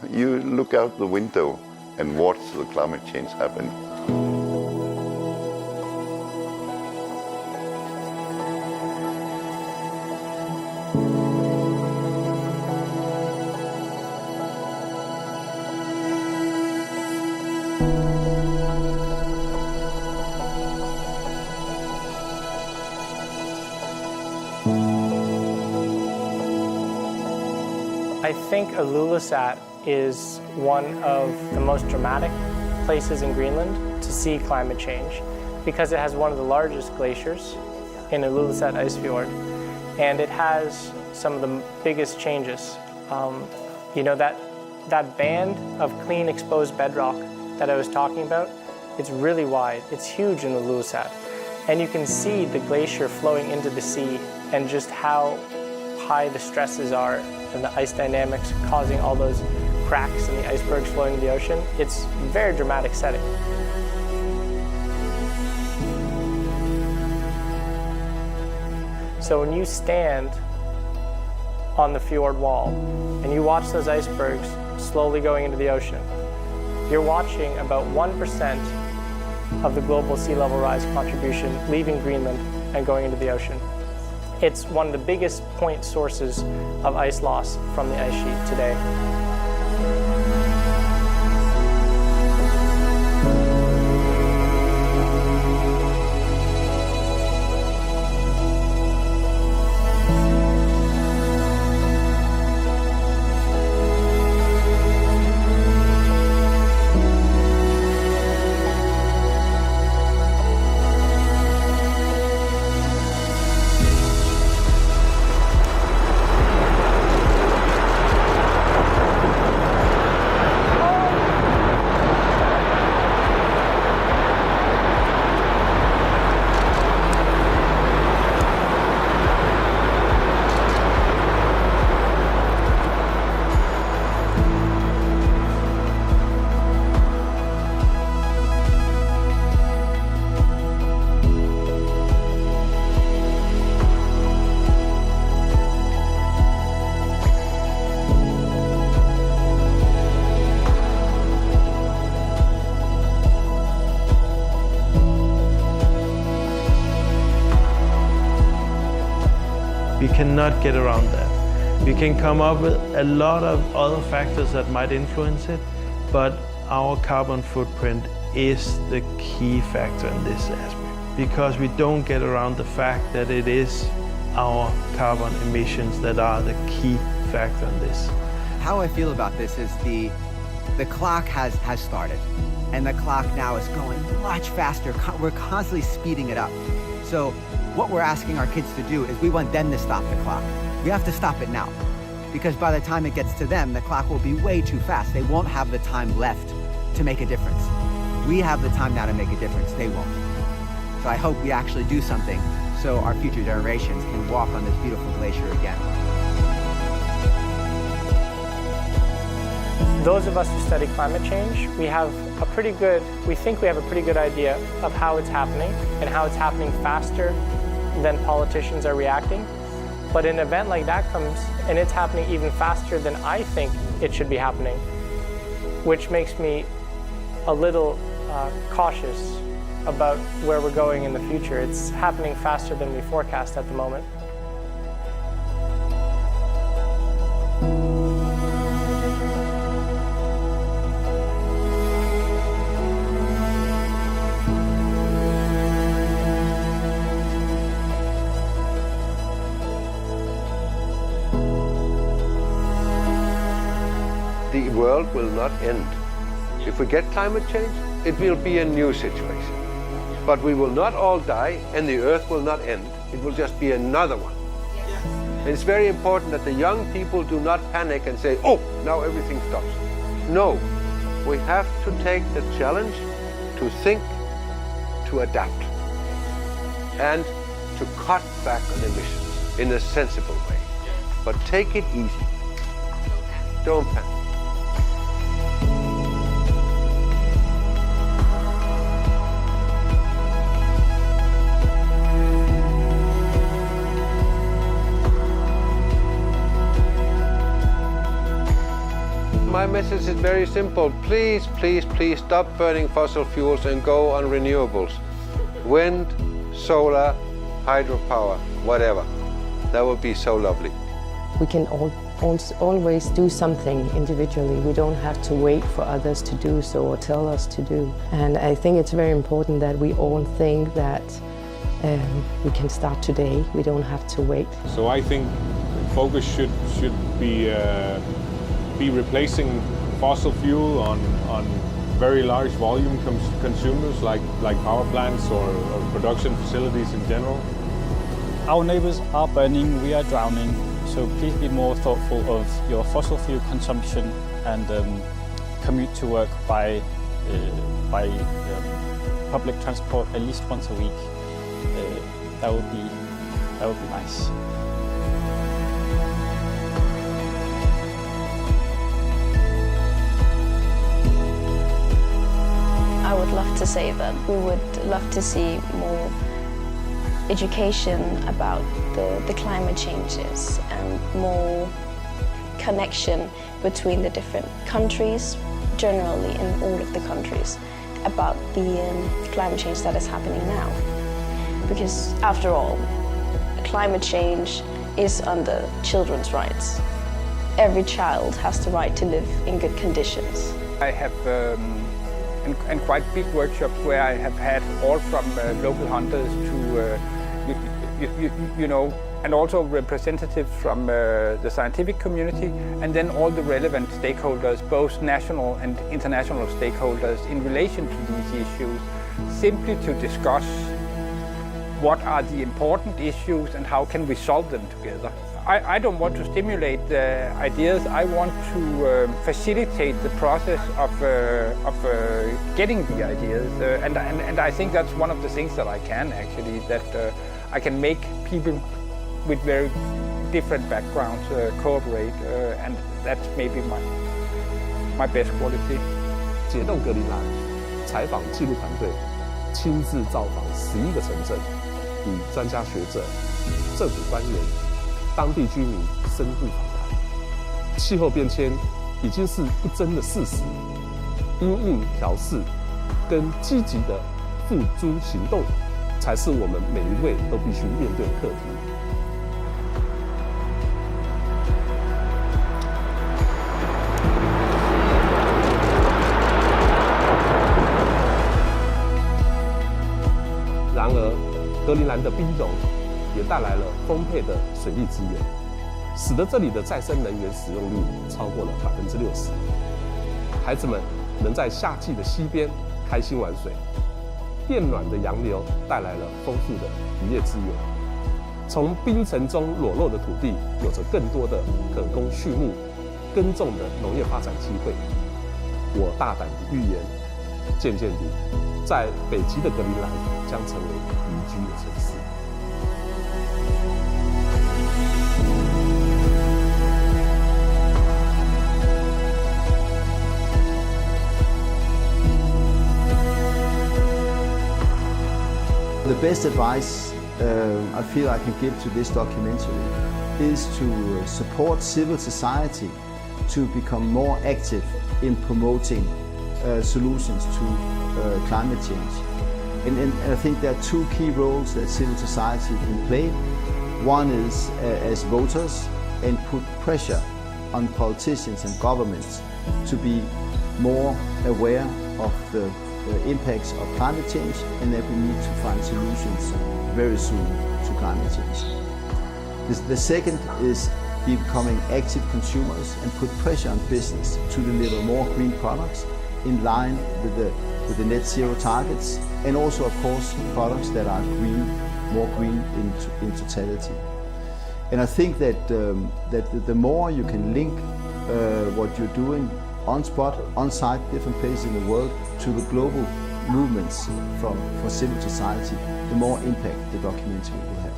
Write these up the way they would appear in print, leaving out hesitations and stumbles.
You look out the window and watch the climate change happen. I think Ilulissat is one of the most dramatic places in Greenland to see climate change because it has one of the largest glaciers in Ilulissat ice fjord, and it has some of the biggest changes. You know, that band of clean exposed bedrock that I was talking about, it's really wide, it's huge in Ilulissat, and you can see the glacier flowing into the sea and just how high the stresses are and the ice dynamics causing all those cracks in the icebergs flowing in the ocean. It's a very dramatic setting. So when you stand on the fjord wall and you watch those icebergs slowly going into the ocean, you're watching about 1% of the global sea level rise contribution leaving Greenland and going into the ocean. It's one of the biggest point sources of ice loss from the ice sheet today. We cannot get around that. We can come up with a lot of other factors that might influence it, but our carbon footprint is the key factor in this aspect, because we don't get around the fact that it is our carbon emissions that are the key factor in this. How I feel about this is the clock has started, and the clock now is going much faster. We're constantly speeding it up. So what we're asking our kids to do is we want them to stop the clock. We have to stop it now, because by the time it gets to them, the clock will be way too fast. They won't have the time left to make a difference. We have the time now to make a difference. They won't. So I hope we actually do something so our future generations can walk on this beautiful glacier again. Those of us who study climate change, we think we have a pretty good idea of how it's happening and how it's happening faster than politicians are reacting. But an event like that comes and it's happening even faster than I think it should be happening, which makes me a little cautious about where we're going in the future. It's happening faster than we forecast at the moment. The world will not end. If we get climate change, it will be a new situation. But we will not all die, and the earth will not end. It will just be another one. And it's very important that the young people do not panic and say, oh, now everything stops. No, we have to take the challenge to think, to adapt, and to cut back on emissions in a sensible way. But take it easy. Don't panic. My message is very simple. Please, please, please stop burning fossil fuels and go on renewables. Wind, solar, hydropower, whatever. That would be so lovely. We can always do something individually. We don't have to wait for others to do so or tell us to do. And I think it's very important that we all think that we can start today. We don't have to wait. So I think focus should be replacing fossil fuel on very large volume consumers like power plants or production facilities in general. Our neighbors are burning, we are drowning, so please be more thoughtful of your fossil fuel consumption and commute to work by public transport at least once a week. That would be nice. I would love to say that we would love to see more education about the climate changes and more connection between the different countries, generally in all of the countries, about the climate change that is happening now. Because after all, climate change is under children's rights. Every child has the right to live in good conditions. I have and quite big workshops where I have had all from local hunters to you know, and also representatives from the scientific community, and then all the relevant stakeholders, both national and international stakeholders, in relation to these issues, simply to discuss what are the important issues and how can we solve them together. I don't want to stimulate the ideas. I want to facilitate the process of getting the ideas, and I think that's one of the things that I can actually, that I can make people with very different backgrounds cooperate, and that's maybe my best quality. 解冻格陵兰采访纪录团队亲自造访11个城镇，与专家学者、政府官员、当地居民深度访谈。气候变迁已经是不争的事实，因应调适跟积极的付诸行动，才是我们每一位都必须面对的课题。然而，格陵兰的冰融也带来了丰沛的水利资源，使得这里的再生能源使用率超过了60%。孩子们能在夏季的溪边开心玩水，变暖的洋流带来了丰富的渔业资源。从冰层中裸露的土地，有着更多的可供畜牧、耕种的农业发展机会。我大胆地预言，渐渐地，在北极的格陵兰将成为宜居的城市。The best advice I feel I can give to this documentary is to support civil society to become more active in promoting solutions to climate change. And I think there are two key roles that civil society can play. One is as voters, and put pressure on politicians and governments to be more aware of the impacts of climate change, and that we need to find solutions very soon to climate change. The second is becoming active consumers and put pressure on business to deliver more green products in line with the net zero targets, and also of course products that are green, more green in totality. And I think that the more you can link what you're doing on spot, on site, different places in the world, to the global movements for civil society, the more impact the documentary will have.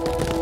you.